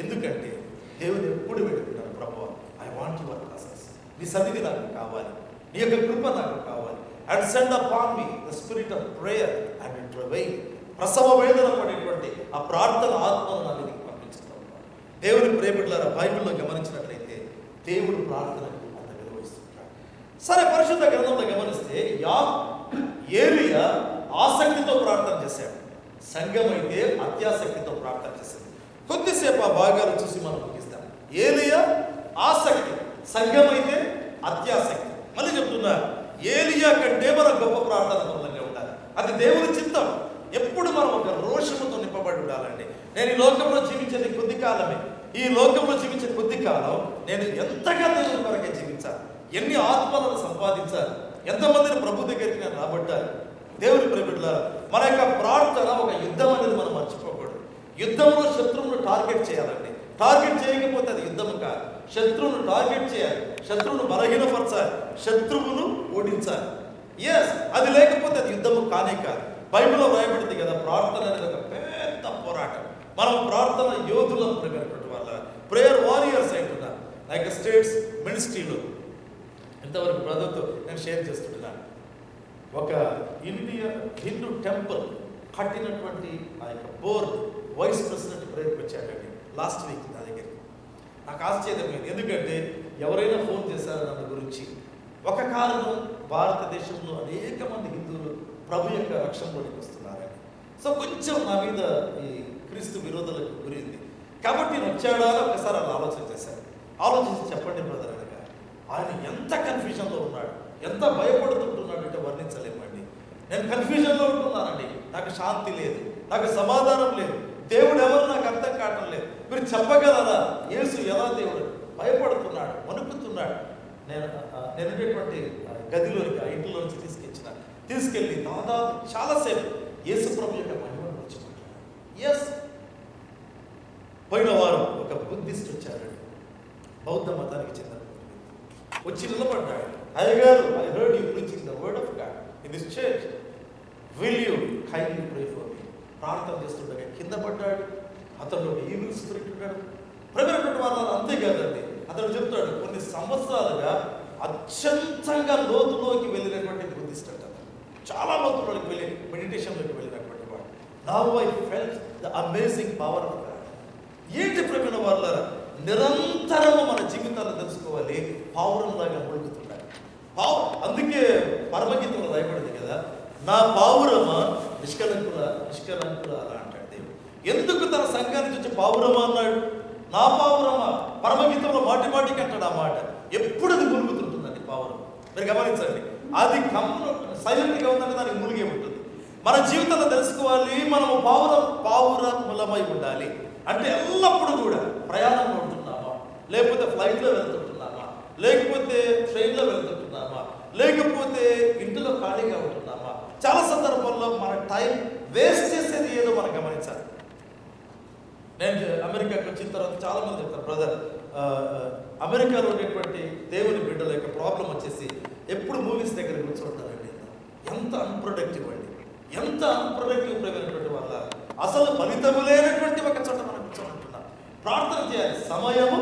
ఎందుకంటే దేవుని ఎప్పుడు వేడుకున్నాను, ప్రభువా ఐ వాంట్ యువర్ ప్రెసెన్స్, నీ సన్నిధి నాకు కావాలి, నీ యొక్క కృప నాకు కావాలి. And send upon me the spirit of prayer and travail, ప్రసవ వేదన పడేటువంటి ఆ ప్రార్థన ఆత్మను నా మీదకి పంపించుతాం. దేవుని ప్రేమికులారా, బైబిల్లో గమనించినట్లయితే దేవుడు ప్రార్థనకు అంత నిర్వహిస్తుంటాడు. సరే, పరిశుద్ధ గ్రంథంలో గమనిస్తే ఏలియా ఆసక్తితో ప్రార్థన చేశాడు, సంఘం అయితే అత్యాసక్తితో ప్రార్థన చేసింది. కొద్దిసేపు ఆ భాగాలు చూసి మనం ముగిస్తాం. ఏలియా ఆసక్తి, సంఘం అయితే అత్యాసక్తి. మళ్ళీ చెప్తున్నా, ఏలియా కంటే మనం గొప్ప ప్రార్థన పరులుగా ఉండాలి. అది దేవుని చిత్తం. ఎప్పుడు మనం ఒక రోషముతో నింపబడి ఉండాలండి. నేను ఈ లోకంలో జీవించేది కొద్ది కాలమే, ఈ లోకంలో జీవించే కొద్ది కాలం నేను ఎంతగా దేవుని కొరకే జీవించాలి, ఎన్ని ఆత్మలను సంపాదించాలి, ఎంతమందిని ప్రభు దగ్గరికి నేను రాబట్టాలి. దేవుని ప్రేమికులారా, మన యొక్క ప్రార్థన ఒక యుద్ధం అనేది మనం మర్చిపోకూడదు. యుద్ధంలో శత్రువును టార్గెట్ చేయాలండి. టార్గెట్ చేయకపోతే అది యుద్ధం కాదు. శత్రువును టార్గెట్ చేయాలి, శత్రువును బలహీనపరచాలి, శత్రువును ఓడించాలి. ఎస్, అది లేకపోతే అది యుద్ధము కానే కాదు. బైబిల్లో రాయబడింది కదా, ప్రార్థన అనేది ఒక పెద్ద పోరాటం. మనం ప్రార్థన యోధులను ప్రేమినటువంటి వాళ్ళ ప్రేయర్ వారియర్స్ అంటున్నారు. లైక్ స్టేట్స్ మినిస్ట్రీలో ఇంతవరకు బ్రదర్తో నేను షేర్ చేస్తుంటున్నాను. ఒక ఇండియా హిందూ టెంపుల్ కట్టినటువంటి ఆ యొక్క బోర్డు వైస్ ప్రెసిడెంట్ ప్రేయర్కి వచ్చాడండి లాస్ట్ వీక్ నా దగ్గరికి. నాకు ఆశ్చర్యం లేదు, ఎందుకంటే ఎవరైనా ఫోన్ చేశారు నన్ను గురించి. ఒక కారణం, భారతదేశంలో అనేక మంది హిందువులు ప్రభు యొక్క రక్షణలోకి వస్తున్నారని. సో కొంచెం నా మీద ఈ క్రీస్తు విరోధులకు గురింది. కాబట్టి నేను వచ్చాడా అని ఒకసారి అలా ఆలోచన చేశాను. ఆలోచించి చెప్పండి బ్రదర్ అనగా, ఆయన ఎంత కన్ఫ్యూజన్లో ఉన్నాడు, ఎంత భయపడుతుంటున్నాడు అంటే వర్ణించలేమండి. నేను కన్ఫ్యూజన్లో ఉంటున్నానండి, నాకు శాంతి లేదు, నాకు సమాధానం లేదు, దేవుడు ఎవరు నాకు అర్థం కావటం లేదు, మీరు చెప్పగలరా యేసు ఎలా దేవుడు? భయపడుతున్నాడు, వణుకుతున్నాడు. నేను ఉండేటువంటి గదిలోనికి, ఆ ఇంటిలోంచి తీసుకెళ్ళి దాదాపు చాలాసేపు యేసు ప్రభు యొక్క మహిమను మర్చిపోతాడు. ఎస్, పోయిన వారం ఒక బుద్ధిస్ట్ వచ్చారండి, బౌద్ధ మతానికి చెందిన వచ్చి నిలబడ్డాడు. అయ్యగారు, I heard you preaching the word of God in this church, will you kindly pray for me? ప్రార్థన చేస్తుండగా కింద పడ్డాడు. అతను ఒక ఈవిల్ స్పిరిట్ ఉన్నాడు. ప్రజలటువంటి వాళ్ళు అంతేకాదండి, అతను చెప్తాడు, కొన్ని సంవత్సరాలుగా అత్యంతంగా లోతులోకి వెళ్ళినటువంటి బుద్ధిస్ట్ అంటారు, చాలా లోతులోకి వెళ్ళి మెడిటేషన్లోకి వెళ్ళినటువంటి వాడు. Now I felt the amazing power of God. ఏంటి ప్రవీణ వాళ్ళ, నిరంతరము మన జీవితాన్ని తెలుసుకోవాలి, పావురంలాగా ముಳುగుతున్నాడు. అందుకే పరమగీతంలో రాయబడింది కదా, నా పావురమ నిష్కలంకుల అలా అంటాడు దేవుడు. ఎందుకు తన సంఘాన్ని చూసి పావురమ అన్నాడు? నా పావురమ, పరమగీతంలో మాటి మాటికి అంటాడు ఆ మాట. ఎప్పుడు అది ములుగుతుంటుందండి పావురం. మీరు గమనించండి, అది సైలెంట్గా ఉందంటే దానికి మునిగే ఉంటుంది. మన జీవితంలో తెలుసుకోవాలి, మనము పావురములమై ఉండాలి. అంటే ఎల్లప్పుడూ కూడా ప్రయాణంలో ఉంటున్నామా, లేకపోతే ఫ్లైట్లో వెళ్తుంటున్నామా, లేకపోతే ట్రైన్లో వెళ్తుంటున్నామా, లేకపోతే ఇంటిలో ఖాళీగా ఉంటున్నామా? చాలా సందర్భాల్లో మన టైం వేస్ట్ చేసేది ఏదో మనం గమనించాలి. నేను అమెరికాకి వచ్చిన తర్వాత చాలా మంది చెప్తారు, బ్రదర్ అమెరికాలో ఉండేటువంటి దేవుని బిడ్డల యొక్క ప్రాబ్లం వచ్చేసి ఎప్పుడు మూవీస్ దగ్గర కూర్చోంటారండి. ఎంత అన్ప్రొడక్టివ్ అండి, ఎంత అన్ప్రొడక్టివ్ ప్రమైనటువంటి వాళ్ళ, అసలు ఫలితము లేనటువంటి ఒక చోట మనం కూర్చోమంటున్నాం. ప్రార్థన చేయాలి, సమయము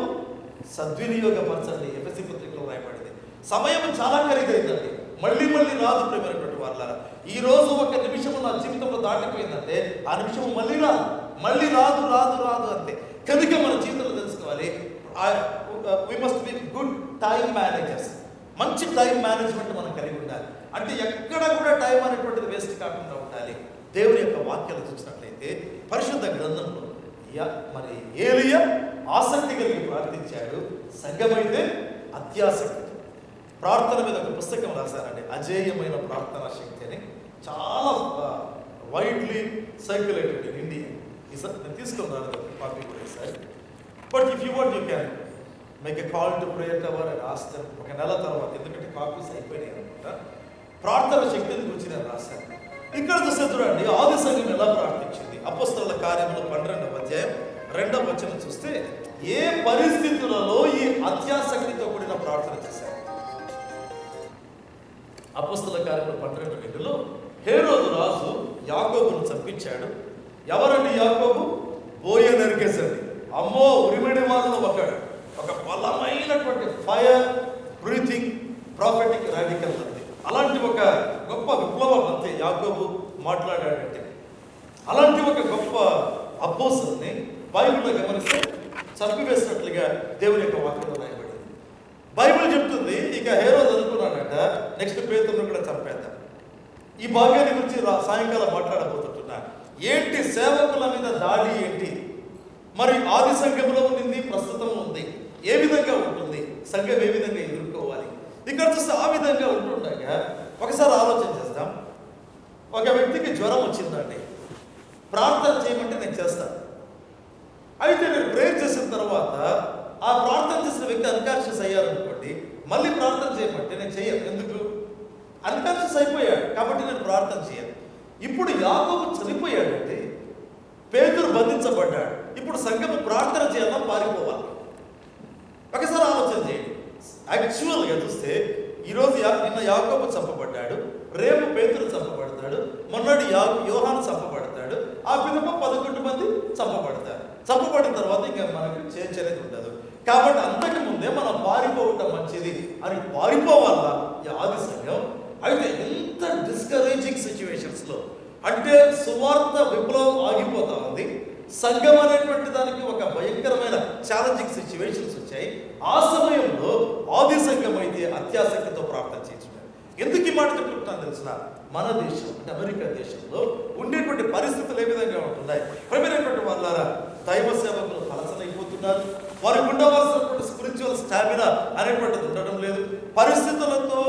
సద్వినియోగపరచండి. ఎఫెసీ పత్రికలో రాయబడింది, సమయం చాలా ఖరీదైందండి, మళ్ళీ రాదు ప్రేమైనటువంటి వాళ్ళ. ఈ రోజు ఒక నిమిషము నా జీవితంలో దాటిపోయిందంటే ఆ నిమిషము మళ్ళీ రాదు అంతే. కనుక మన జీవితంలో తెలుసుకోవాలి, we must be good time managers. మంచి టైం మేనేజ్మెంట్ మనం కలిగి ఉండాలి. అంటే ఎక్కడ కూడా టైం అనేటువంటిది వేస్ట్ కాకుండా ఉండాలి. దేవుని యొక్క వాక్యాలు చూసినట్లయితే పరిశుద్ధ గ్రంథంలో మరి ఏలియా ఆసక్తి కలిగి ప్రార్థించాడు, సంఘమైతే అత్యాసక్తి. ప్రార్థన మీద ఒక పుస్తకం రాశారండి, అజేయమైన ప్రార్థనా శక్తి అని. చాలా వైడ్లీ సర్క్యులేటెడ్ ఇన్ ఇండియా. నేను తీసుకున్నాను కాపీ కూడా sir. But if you want you can make a call to prayer tower and ask them. ఒక నెల తర్వాత, ఎందుకంటే కాపీస్ అయిపోయినాయి అనమాట, ప్రార్థన శక్తిని గురించి నేను రాశాను. ఇక్కడ చూస్తే చూడండి, ఆది సంఘం ఎలా ప్రార్థించింది. అపోస్తలుల కార్యములు 12వ అధ్యాయం 2వ వచనం చూస్తే ఏ పరిస్థితులలో ఈ అత్యాసక్తితో కూడిన ప్రార్థన చేశారు. అపోస్తలుల కార్యములు 12:2లో హేరోదు రాజు యాకోబును చంపించాడు. ఎవరండి యాకోబు? బోయనెర్గెస్ అండి. అమ్మో ఉరిమిడి వారిలో ఒక బలమైనటువంటి ఫైర్ బ్రీతింగ్ ప్రాఫెటిక్ రాడికల్ అంతే. అలాంటి ఒక గొప్ప విప్లవం అంతే యాకోబు మాట్లాడాడంటే. అలాంటి ఒక గొప్ప అపోస్తలుని బైబిల్లో గమనిస్తే చంపివేసినట్లుగా దేవుని యొక్క వాక్యంలో రాయబడింది. బైబిల్ చెప్తుంది ఇక హేరోదు అనుకున్నాడట నెక్స్ట్ పేతురును కూడా చంపేద్దాం. ఈ భాగ్యాన్ని గురించి సాయంకాలం మాట్లాడబోతున్నా. ఏంటి సేవకుల మీద దాడి ఏంటి? మరి ఆది సంఘంలో ఉంది, ప్రస్తుతం ఉంది, ఏ విధంగా ఉంటుంది, సంఘం ఏ విధంగా ఎదుర్కోవాలి? ఇక్కడ చూస్తే ఆ విధంగా ఉంటుండగా ఒకసారి ఆలోచన చేద్దాం. ఒక వ్యక్తికి జ్వరం వచ్చిందండి, ప్రార్థన చేయమంటే నేను చేస్తాను. అయితే నేను ప్రేయర్ చేసిన తర్వాత ఆ ప్రార్థన చేసిన వ్యక్తి అన్కాన్షియస్ అయ్యారనుకోండి, మళ్ళీ ప్రార్థన చేయమంటే నేను చేయను. ఎందుకు? అన్కాన్షియస్ అయిపోయాడు కాబట్టి నేను ప్రార్థన చేయను. ఇప్పుడు యాకోబు చనిపోయాడంటే, పేతురు బంధించబడ్డాడు. ఇప్పుడు సంఘము ప్రార్థన చేయాలా పారిపోవాలి? ఒకసారి ఆలోచన చేయండి. యాక్చువల్గా చూస్తే ఈరోజు నిన్న యాకోబు చంపబడ్డాడు, రేపు పేతురు చంపబడతాడు, మొన్నటి యోహాను చంపబడతాడు, ఆ పిదప 11 మంది చంపబడతారు. చంపబడిన తర్వాత ఇంకా మనకి చేర్చనేది ఉండదు. కాబట్టి అంతకు ముందే మనం పారిపోవటం మంచిది అని పారిపోవాలా ఈ ఆది సంఘం. అయితే ఎంత డిస్కరేజింగ్ సిచ్యువేషన్స్లో అంటే సువార్త విప్లవం ఆగిపోతా ఉంది, సంఘం అనేటువంటి దానికి ఒక భయంకరమైన ఛాలెంజింగ్ సిచ్యువేషన్స్ వచ్చాయి. ఆ సమయంలో ఆది సంఘం అయితే అత్యాసక్తితో ప్రార్థన చేస్తున్నారు. ఎందుకు ఈ మాట చెప్తున్నాను తెలిసిన? మన దేశం అంటే అమెరికా దేశంలో ఉండేటువంటి పరిస్థితులు ఏ విధంగా ఉంటున్నాయి? ప్రమేటువంటి వాళ్ళారా దైవ సేవకులు అలసలైపోతున్నారు. వారికి ఉండవలసినటువంటి స్పిరిచువల్ స్టామినా అనేటువంటిది ఉండడం లేదు. పరిస్థితులతో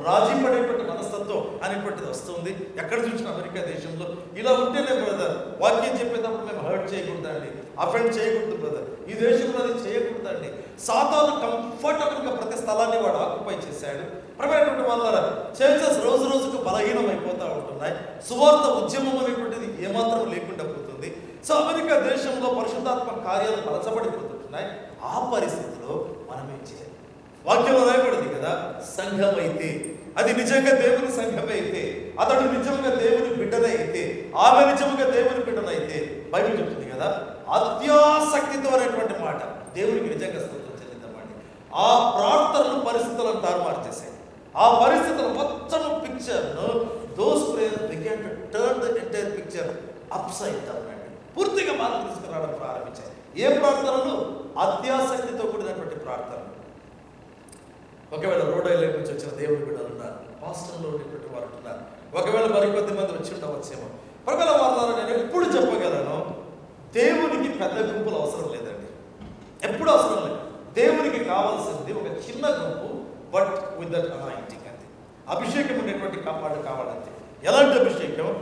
రాజీ పడేటువంటి మనస్తత్వం అనేటువంటిది వస్తుంది. ఎక్కడ చూసిన అమెరికా దేశంలో ఇలా ఉంటేనే బ్రదర్ వాక్యం చెప్పేటప్పుడు మేము హర్ట్ చేయకూడదండి, అఫెండ్ చేయకూడదు బ్రదర్, ఈ దేశంలో అది చేయకూడదండి. సాతాను కంఫర్టబుల్గా ప్రతి స్థలాన్ని వాడు ఆక్యుపై చేశాడు. ప్రమేటువంటి వాళ్ళ చర్చెస్ రోజు రోజుకు బలహీనం అయిపోతూ ఉంటున్నాయి. సువార్త ఉద్యమం అనేటువంటిది ఏమాత్రం లేకుండా పోతుంది. సో అమెరికా దేశంలో పరిశుద్ధాత్మ కార్యాలు పలచబడిపోతుంటున్నాయి. ఆ పరిస్థితిలో మనం ఏం చేయాలి? వాక్యంలో రాయబడింది కదా, సంఘం అయితే అది నిజంగా దేవుని సంఘమే అయితే, అతడు నిజంగా దేవుని బిడ్డనే అయితే, ఆమె నిజంగా దేవుని బిడ్డనైతే, బైబిల్ చెప్తుంది కదా అత్యాసక్తితో అనేటువంటి మాట. దేవునికి నిజంగా స్తోత్రం చెల్లిద్దామండి. ఆ ప్రార్థనలు పరిస్థితులను తారుమారు చేశాయి. ఆ పరిస్థితుల మొత్తం పిక్చర్ను those prayers began to turn the entire picture upside down అండి. పూర్తిగా మార్పు తీసుకురావడం ప్రారంభించాయి. ఏ ప్రార్థనలు? అత్యాసక్తితో కూడినటువంటి ప్రార్థన. ఒకవేళ రోడ్ ఐలాండ్ నుంచి వచ్చిన దేవుని బిడ్డలు ఉన్నారు, హాస్టల్లో ఉండేటువంటి వారు ఉన్నారు, ఒకవేళ మరికొద్ది మంది వచ్చి ఉండవచ్చేమో. ఒకవేళ వాళ్ళ నేను ఎప్పుడు చెప్పగలను, దేవునికి పెద్ద గుంపులు అవసరం లేదండి, ఎప్పుడు అవసరం లేదు. దేవునికి కావాల్సింది ఒక చిన్న గుంపు, బట్ విత్ దట్ అనాయింటింగ్ అంతే. అభిషేకం ఉండేటువంటి కాపాడు కావాలంతే. ఎలాంటి అభిషేకం?